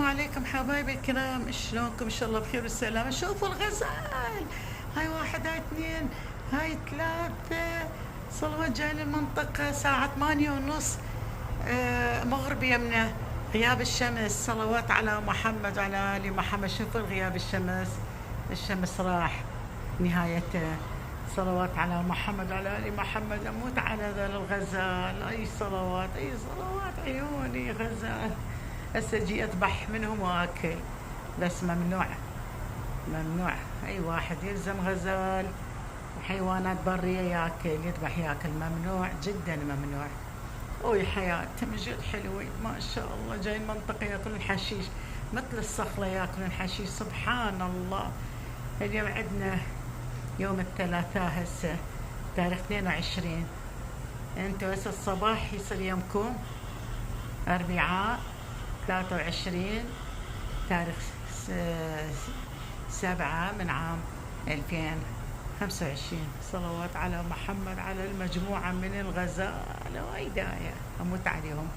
عليكم حبايبي الكرام، شلونكم؟ ان شاء الله بخير والسلامة. شوفوا الغزال، هاي واحد، هاي اثنين، هاي ثلاثة. صلوات جاي للمنطقة ساعة 8:30 مغرب يمنا. غياب الشمس، صلوات على محمد وعلى آل محمد. شوفوا غياب الشمس راح نهايته. صلوات على محمد وعلى آل محمد. أموت على ذا الغزال، أي صلوات أي صلوات، عيوني غزال. هسه جي أذبح منهم وآكل، بس ممنوع ممنوع أي واحد يلزم غزال وحيوانات برية ياكل، يذبح ياكل، ممنوع جدا ممنوع. وي حياة من جد حلوين ما شاء الله. جاي المنطقة ياكلون حشيش مثل الصخلة، ياكلون حشيش سبحان الله. اليوم عندنا يوم الثلاثاء، هسه تاريخ 22. انتو هسه الصباح يصير يومكم أربعاء 23 تاريخ 7 من عام 2025. صلوات على محمد، على المجموعة من الغزالة وإيدايا أموت عليهم.